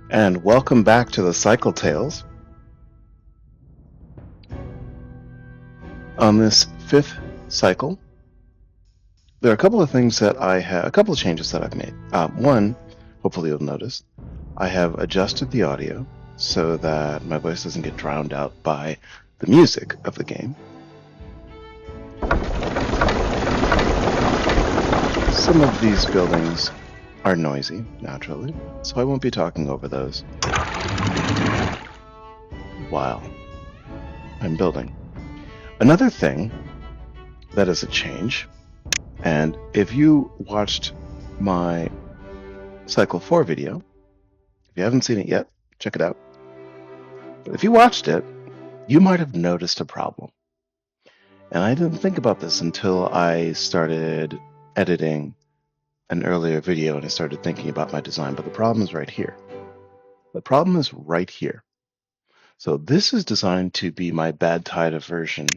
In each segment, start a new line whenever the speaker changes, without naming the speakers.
And welcome back to the Cycle Tales. On this fifth cycle, there are a couple of things that a couple of changes that I've made. One, hopefully you'll notice, I have adjusted the audio so that my voice doesn't get drowned out by the music of the game. Some of these buildings are noisy, naturally, so I won't be talking over those while I'm building. Another thing that is a change, and if you watched my Cycle 4 video, if you haven't seen it yet, check it out. But if you watched it, you might have noticed a problem. And I didn't think about this until I started editing an earlier video and I started thinking about my design, but the problem is right here. The problem is right here. So this is designed to be my Badtide Aversion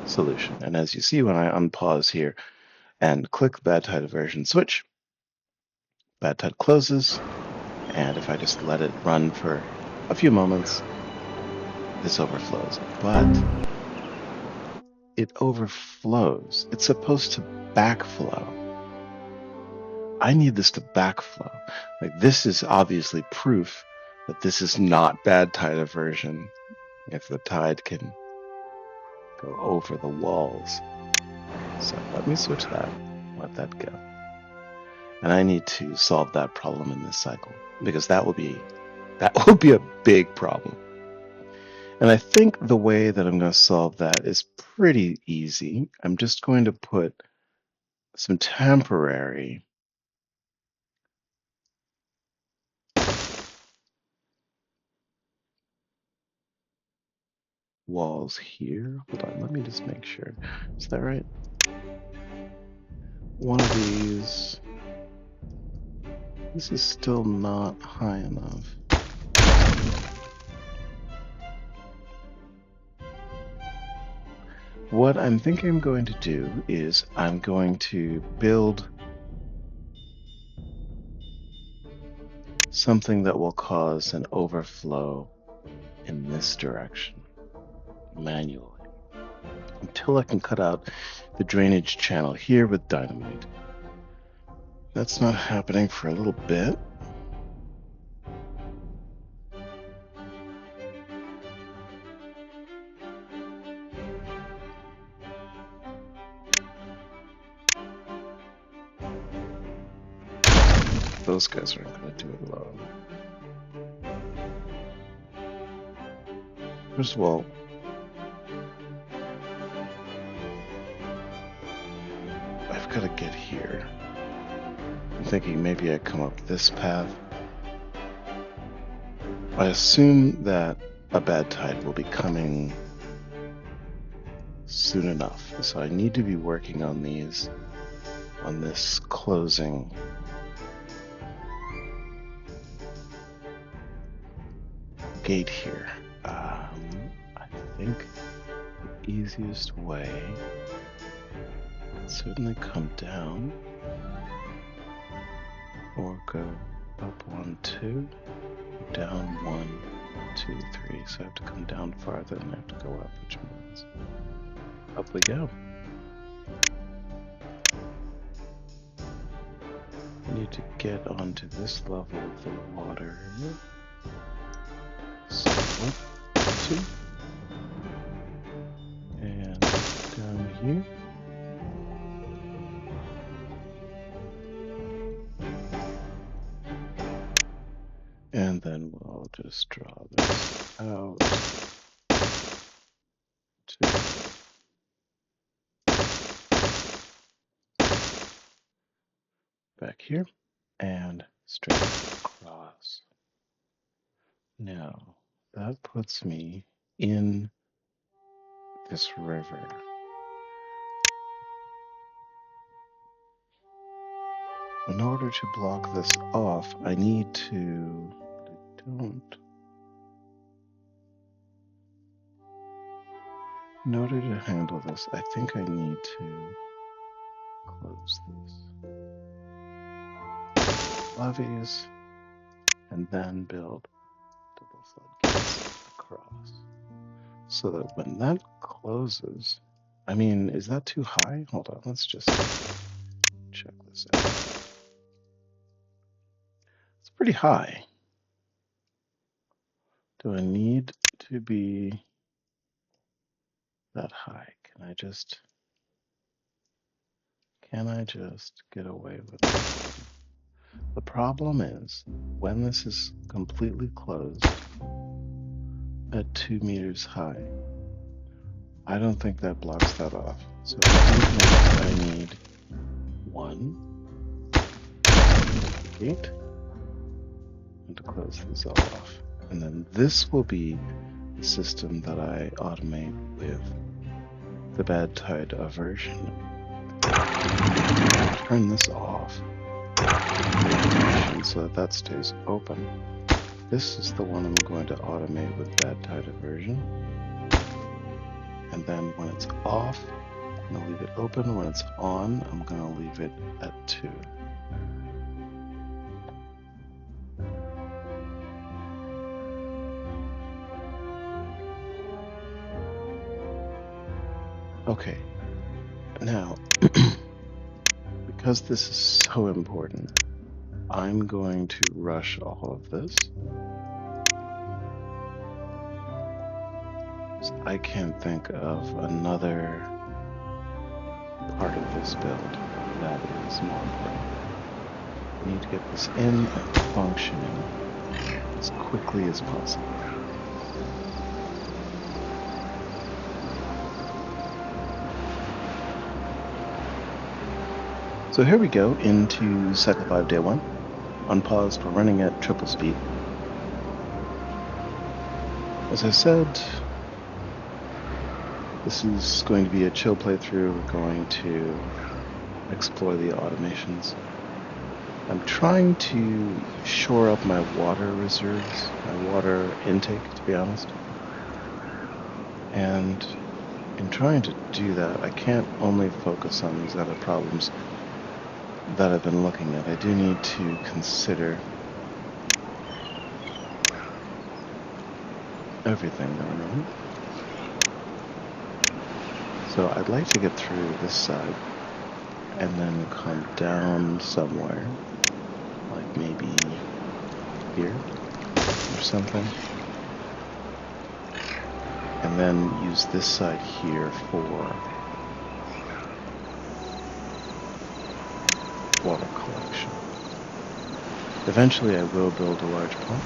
solution. And as you see when I unpause here and click Badtide Aversion switch, Badtide closes, and if I just let it run for a few moments, this overflows. But it overflows. It's supposed to backflow. I need this to backflow. Like, this is obviously proof that this is not Badtide Aversion. If the tide can go over the walls. So let me switch that, let that go. And I need to solve that problem in this cycle, because that will be a big problem. And I think the way that I'm going to solve that is pretty easy. I'm just going to put some temporary walls here. Hold on, let me just make sure. Is that right? One of these. This is still not high enough. What I'm thinking I'm going to do is I'm going to build something that will cause an overflow in this direction manually until I can cut out the drainage channel here with dynamite. That's not happening for a little bit. Those guys aren't going to do it alone. First of all, I've got to get here. I'm thinking maybe I come up this path. I assume that a bad tide will be coming soon enough, so I need to be working on these, on this closing gate here. I think the easiest way would certainly come down or go up 1, 2, down 1, 2, 3. So I have to come down farther and I have to go up, which means up we go. I need to get onto this level of the water. So 1, 2, and down here. And then we'll just draw this out to back here and straight across. Now, that puts me in this river. In order to block this off, I need to... In order to handle this, I think I need to close this. Levees. and then build double floodgates across. So that when that closes, I mean, is that too high? Hold on, let's just check this out. It's pretty high. Do I need to be that high? Can I just get away with it? The problem is, when this is completely closed at 2 meters high, I don't think that blocks that off. So I do think I need one gate and to close this all off. And then this will be the system that I automate with the Badtide Aversion. Turn this off so that that stays open. This is the one I'm going to automate with Badtide Aversion. And then when it's off, I'm going to leave it open. When it's on, I'm going to leave it at 2. Okay, now, because this is so important, I'm going to rush all of this. So I can't think of another part of this build that is more important. I need to get this in and functioning as quickly as possible. So here we go into Cycle 5, Day 1. Unpaused, we're running at triple speed. As I said, this is going to be a chill playthrough. We're going to explore the automations. I'm trying to shore up my water reserves, my water intake, to be honest. And in trying to do that, I can't only focus on these other problems that I've been looking at. I do need to consider everything going on. So I'd like to get through this side and then come down somewhere, like maybe here or something, and then use this side here for water collection. Eventually I will build a large pump,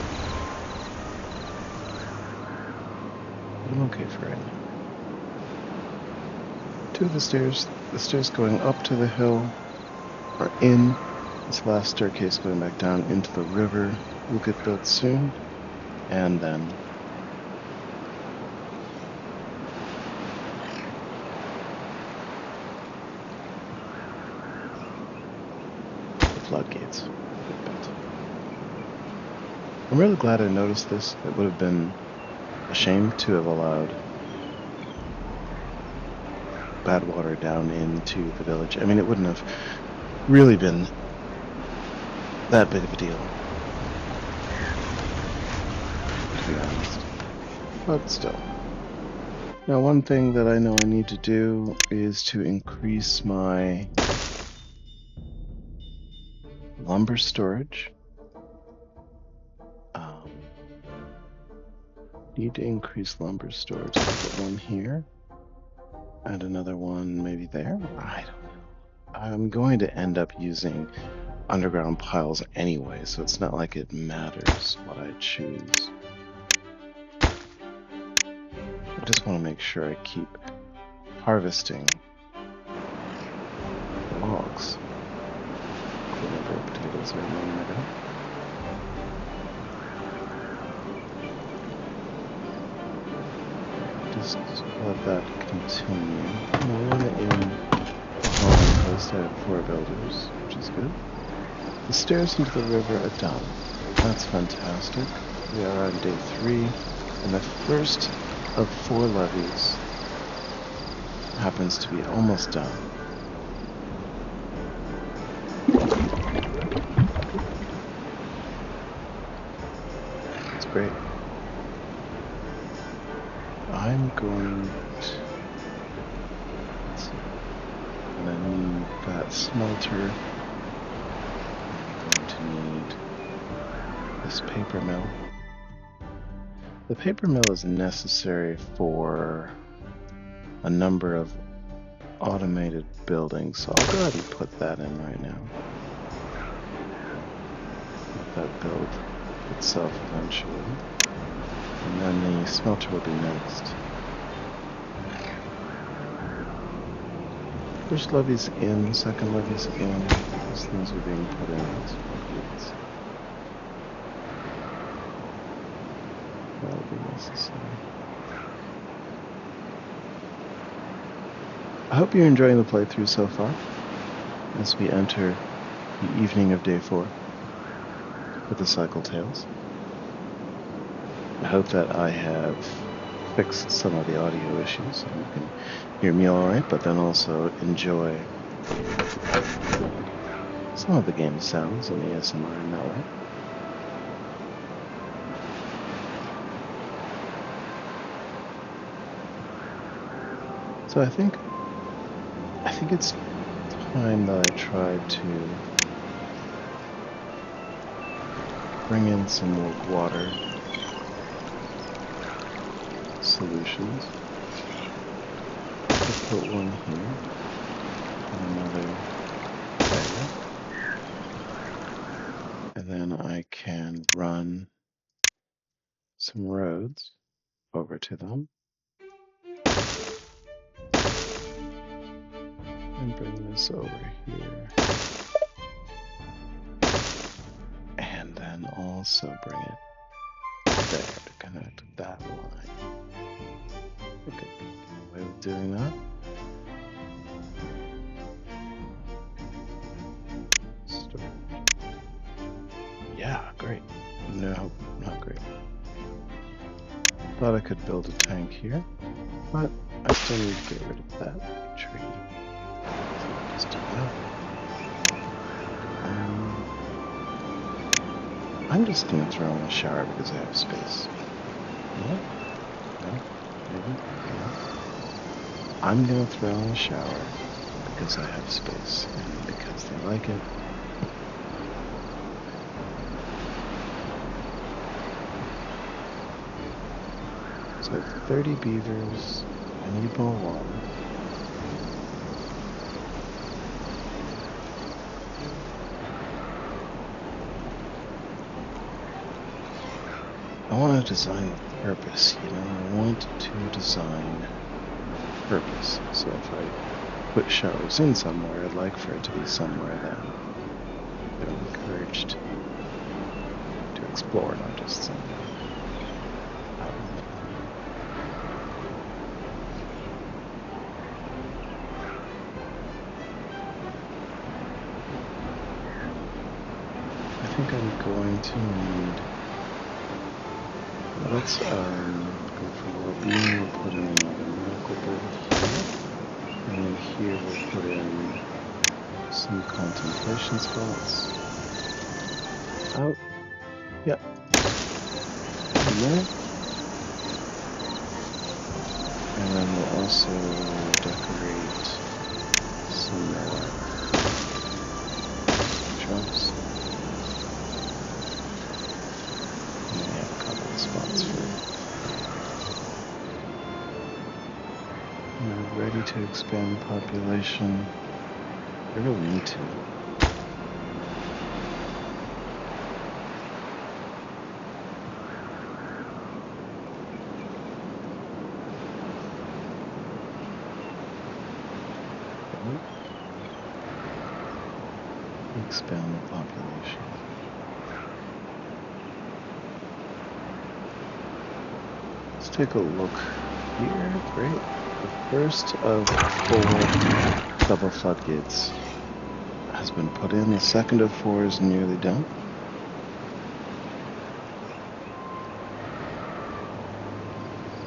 but I'm okay for right now. 2 of the stairs going up to the hill are in. This last staircase going back down into the river will get built soon, and then floodgates get built. I'm really glad I noticed this. It would have been a shame to have allowed badWATER down into the village. I mean, it wouldn't have really been that big of a deal, to be honest. But still. Now, one thing that I know I need to do is to increase my lumber storage. Need to increase lumber storage. I'll put one here and another one maybe there. I don't know. I'm going to end up using underground piles anyway, so it's not like it matters what I choose. I just want to make sure I keep harvesting logs. Put over potatoes here a moment ago. Just let that continue. One in Holland Coast, I have 4 builders, which is good. The stairs into the river are done. That's fantastic. We are on day 3, and the first of 4 levees happens to be almost done. Great. I'm going to... Let's see. I'm going to need that smelter. I'm going to need this paper mill. The paper mill is necessary for a number of automated buildings, so I'll go ahead and put that in right now. Let that build itself eventually. And then the smelter will be next. First levy's in, second levy's in. These things are being put in. That'll be necessary. I hope you're enjoying the playthrough so far as we enter the evening of day 4 with the Cycle Tales. I hope that I have fixed some of the audio issues and you can hear me alright, but then also enjoy some of the game sounds and ASMR in that way. So I think it's time that I tried to bring in some more water solutions. I'll put one here and another there. And then I can run some roads over to them. And bring this over here. And then also bring it there to connect that line. Okay, get away with doing that. Storage. Yeah, great. No, not great. Thought I could build a tank here, but I still need to get rid of that tree. So just do that. I'm just gonna throw in a shower because I have space. No? No? Maybe? No? I'm gonna throw in a shower because I have space and because they like it. So I have 30 beavers. I need more water. I want to design with purpose, you know, I want to design purpose. So if I put showers in somewhere, I'd like for it to be somewhere that they're encouraged to explore, not just somewhere out in the middle. I think I'm going to need... Let's go for well-being. We'll put in another medical booth here. And then here we'll put in some contemplation spots. Out. Yep. And there. And then we'll also decorate some more shrubs. Spots for it. We're ready to expand population. I really need to. Expand the population. Let's take a look here. Great. The first of 4 double floodgates has been put in. The second of 4 is nearly done.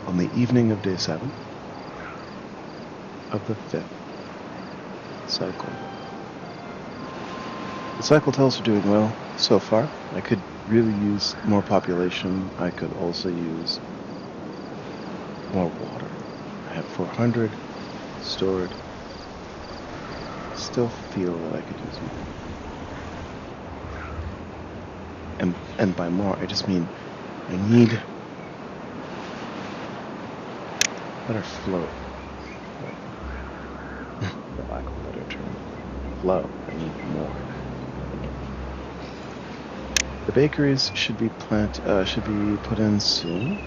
On the evening of day 7 of the 5th cycle. The cycle tells are doing well so far. I could really use more population, I could also use more water. I have 400 stored. Still feel that I could use more. And by more, I just mean I need better flow. For lack of a better term. Flow. I need more. The bakeries should be put in soon.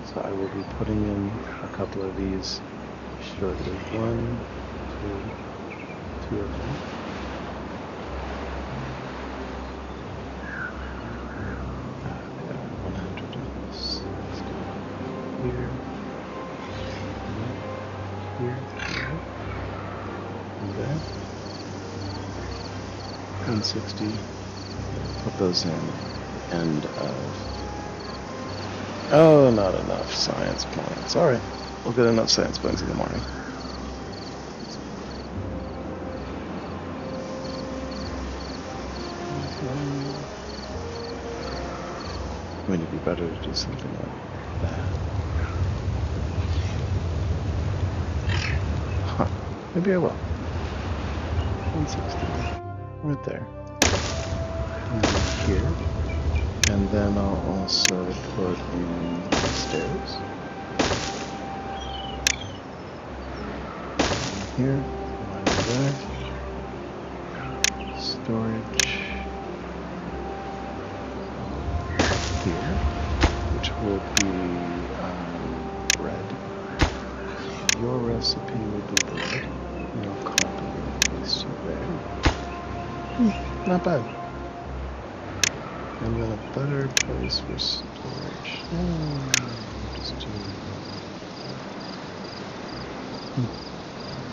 So I will be putting in a couple of these shortly. 1, 2 of them. I got 160 here. Here. And there. 160. Put those in. End of. Oh, not enough science points. Alright, we'll get enough science points in the morning. I mean, it'd be better to do something like that. Huh. Maybe I will. 160. Right there. And here. And then I'll also put in the stairs. Here, one there. Storage here, which will be bread. Your recipe will be bread. And I'll copy and paste it there. Not bad. And then a better place for storage. Just do.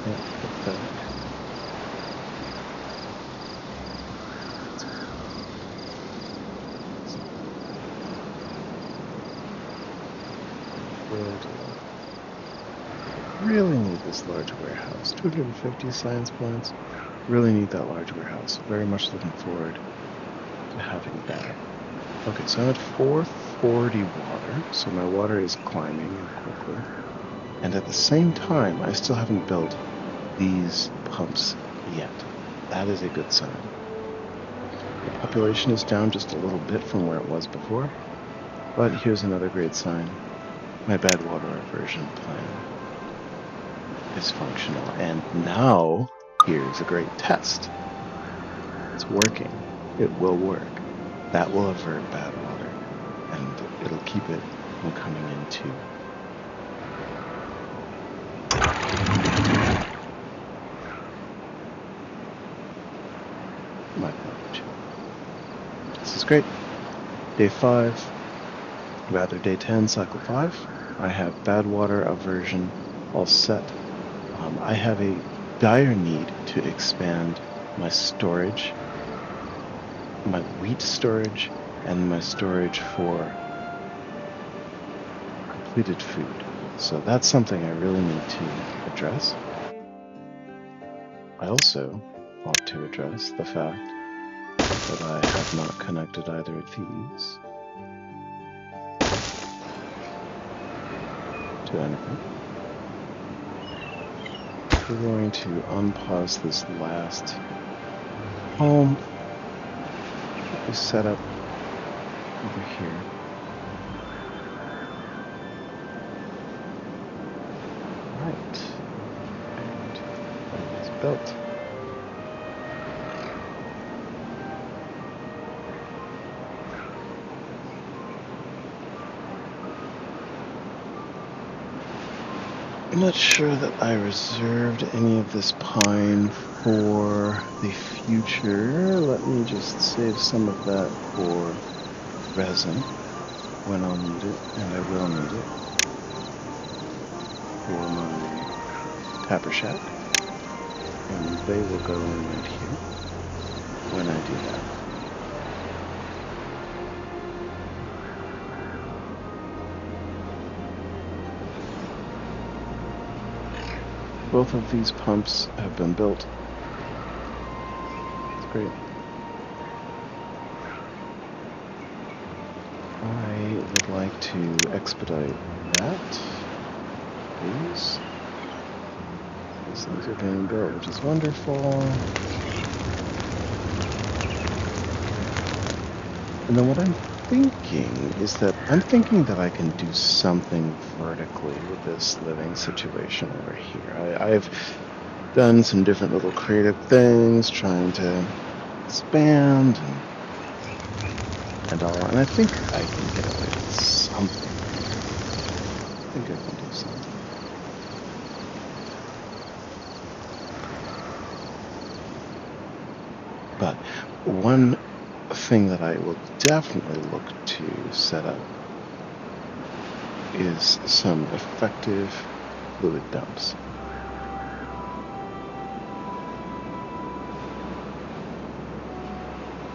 Yeah, put that. Really need this large warehouse. 250 science points. Really need that large warehouse. Very much looking forward to having that. Okay, so I'm at 440 water, so my water is climbing quickly. And at the same time, I still haven't built these pumps yet. That is a good sign. The population is down just a little bit from where it was before, but here's another great sign. My badWATER aversion plan is functional, and now here's a great test. It's working. It will work. That will avert bad water, and it'll keep it from coming into my village. This is great. Day 5, rather day 10, cycle 5. I have badWATER aversion all set. I have a dire need to expand my storage, my wheat storage, and my storage for completed food. So that's something I really need to address. I also want to address the fact that I have not connected either of these to anything. We're going to unpause this last home that we set up over here. Right. And that is built. I'm not sure that I reserved any of this pine for the future. Let me just save some of that for resin when I'll need it, and I will need it for my tapper shack. And they will go in right here when I do that. Both of these pumps have been built. It's great. would like to expedite that, please. These things are being built, which is wonderful. And then what I'm thinking is that I can do something vertically with this living situation over here. I've done some different little creative things, trying to expand and all, and I think I can get away with something. I think I can do something. But one thing that I will definitely look to set up is some effective fluid dumps.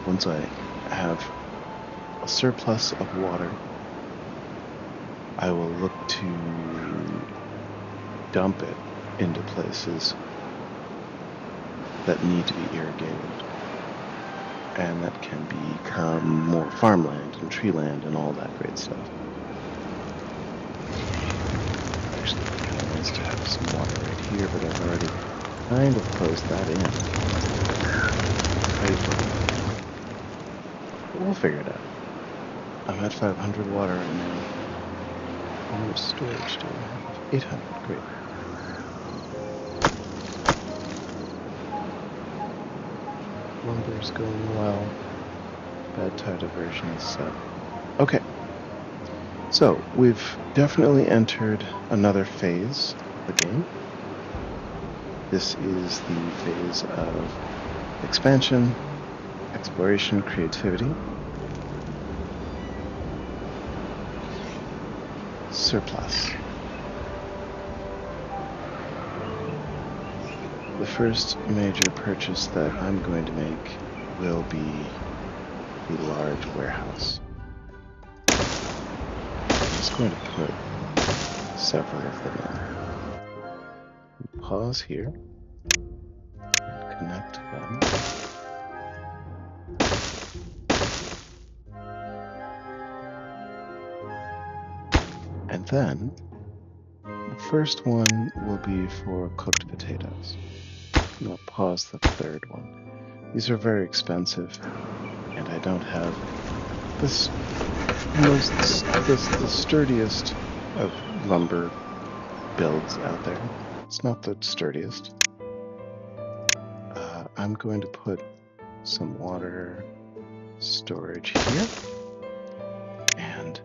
Once I have a surplus of water, I will look to dump it into places that need to be irrigated. And that can become more farmland and tree land and all that great stuff. Actually, it'd be kind of nice to have some water right here, but I've already kind of closed that in. But we'll figure it out. I'm at 500 water right now. How much storage do I have? 800, great. Lumber's going well. Badtide aversion is set. Okay. So, we've definitely entered another phase of the game. This is the phase of expansion, exploration, creativity, surplus. The first major purchase that I'm going to make will be the large warehouse. I'm just going to put several of them in. Pause here. Connect them. And then, the first one will be for cooked potatoes. I'm going to pause the third one. These are very expensive, and I don't have the sturdiest of lumber builds out there. It's not the sturdiest. I'm going to put some water storage here, and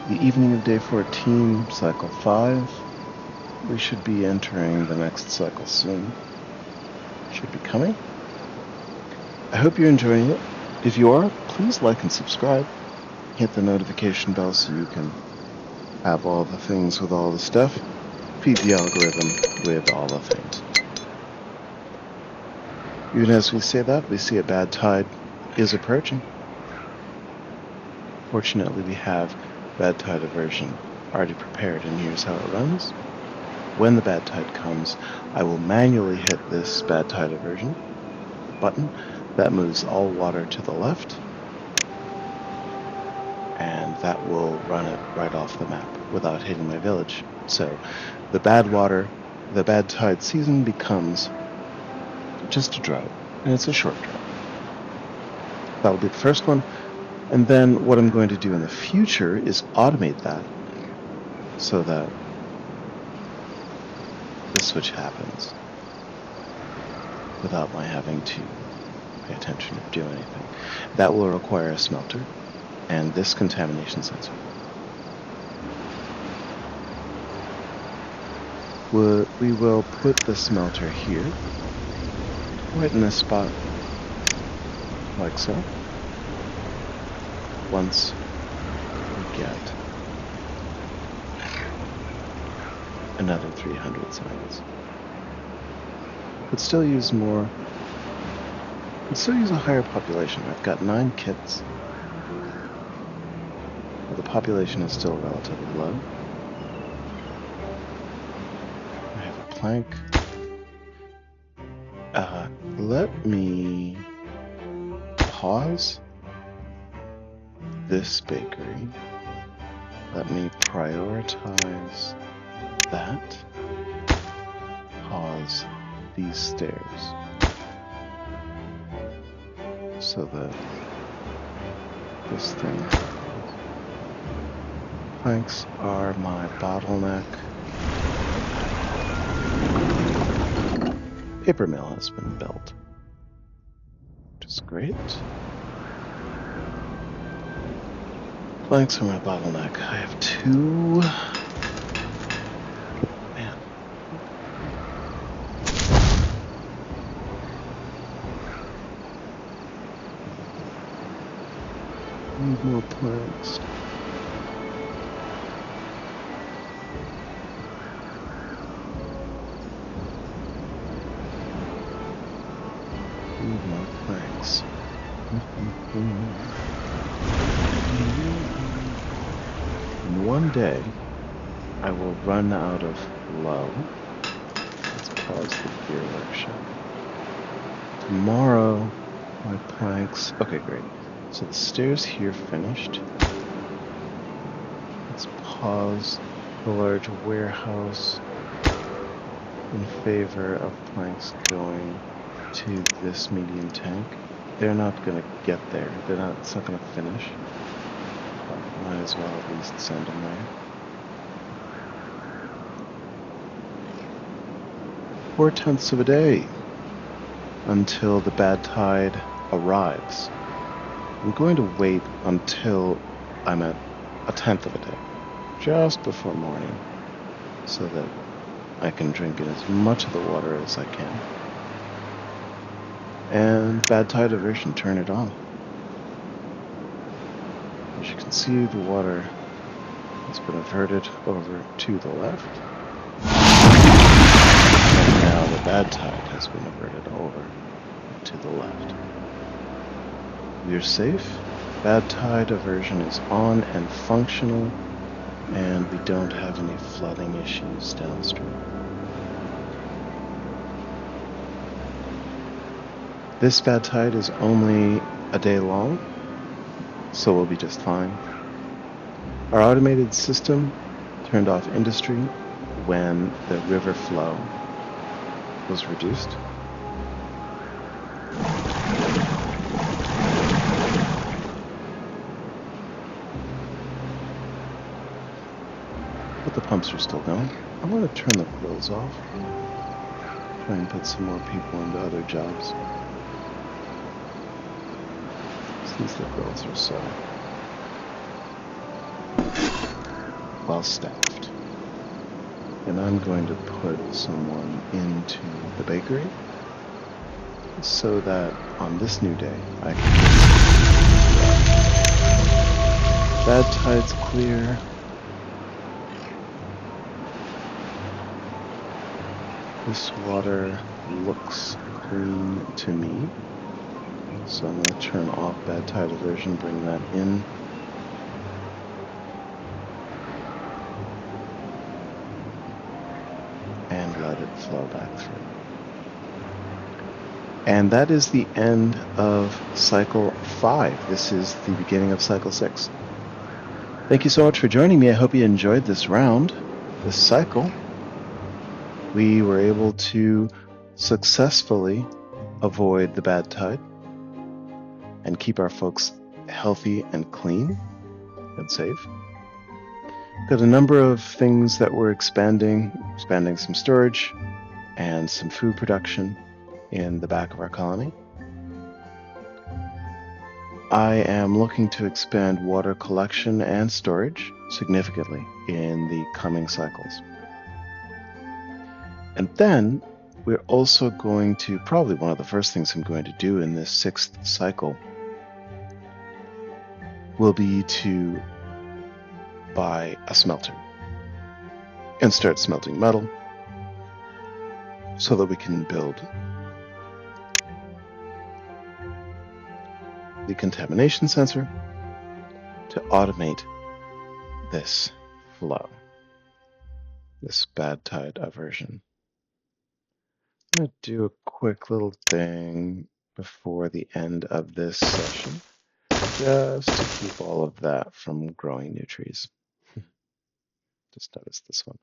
the evening of day 14, cycle 5. We should be entering the next cycle soon. Should be coming. I hope you're enjoying it. If you are, please like and subscribe. Hit the notification bell so you can have all the things with all the stuff. Feed the algorithm with all the things. Even as we say that, we see a bad tide is approaching. Fortunately, we have Badtide aversion already prepared, and here's how it runs. When the bad tide comes, I will manually hit this Badtide aversion button. That moves all water to the left, and that will run it right off the map without hitting my village. So the bad tide season becomes just a drought, and it's a short drought. That'll be the first one. And then what I'm going to do in the future is automate that so that the switch happens without my having to pay attention or do anything. That will require a smelter and this contamination sensor. We will put the smelter here, right in this spot, like so. once we get another 300 signs. Could still use more. Could still use a higher population. I've got 9 kits. But the population is still relatively low. I have a plank. Let me pause this bakery. Let me prioritize that. Pause these stairs. So that this thing. Planks are my bottleneck. Paper mill has been built, which is great. Planks are my bottleneck. I have 2. Man. Need more planks. Need more planks. In one day, I will run out of low. Let's pause the gear workshop. Tomorrow, my planks. Okay, great. So the stairs here finished. Let's pause the large warehouse in favor of planks going to this medium tank. They're not going to get there. It's not going to finish. But might as well at least send them there. 4/10 of a day until the Badtide arrives. I'm going to wait until I'm at 1/10 of a day, just before morning, so that I can drink in as much of the water as I can. And Badtide Aversion, turn it on. As you can see, the water has been averted over to the left. And now the Badtide has been averted over to the left. We're safe. Badtide Aversion is on and functional, and we don't have any flooding issues downstream. This Badtide is only a day long, so we'll be just fine. Our automated system turned off industry when the river flow was reduced. But the pumps are still going. I want to turn the grills off. Try and put some more people into other jobs. Since the grills are so well staffed. And I'm going to put someone into the bakery so that on this new day I can Badtide's clear. This water looks clean to me. So I'm going to turn off Badtide Aversion, bring that in. And let it flow back through. And that is the end of cycle 5. This is the beginning of cycle 6. Thank you so much for joining me. I hope you enjoyed this round, this cycle. We were able to successfully avoid the Badtide and keep our folks healthy and clean and safe. Got a number of things that we're expanding some storage and some food production in the back of our colony. I am looking to expand water collection and storage significantly in the coming cycles. And then we're also going to, probably one of the first things I'm going to do in this 6th cycle, will be to buy a smelter and start smelting metal so that we can build the contamination sensor to automate this flow, this Badtide aversion. I'm going to do a quick little thing before the end of this session, just to keep all of that from growing new trees. Just notice this one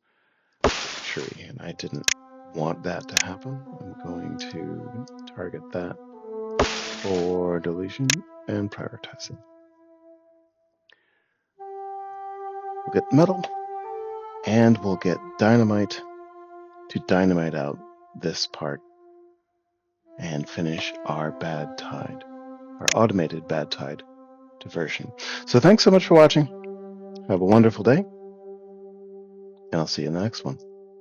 tree, and I didn't want that to happen. I'm going to target that for deletion and prioritizing. We'll get metal, and we'll get dynamite to dynamite out this part and finish our Badtide, our automated Badtide diversion. So thanks so much for watching. Have a wonderful day, and I'll see you in the next one.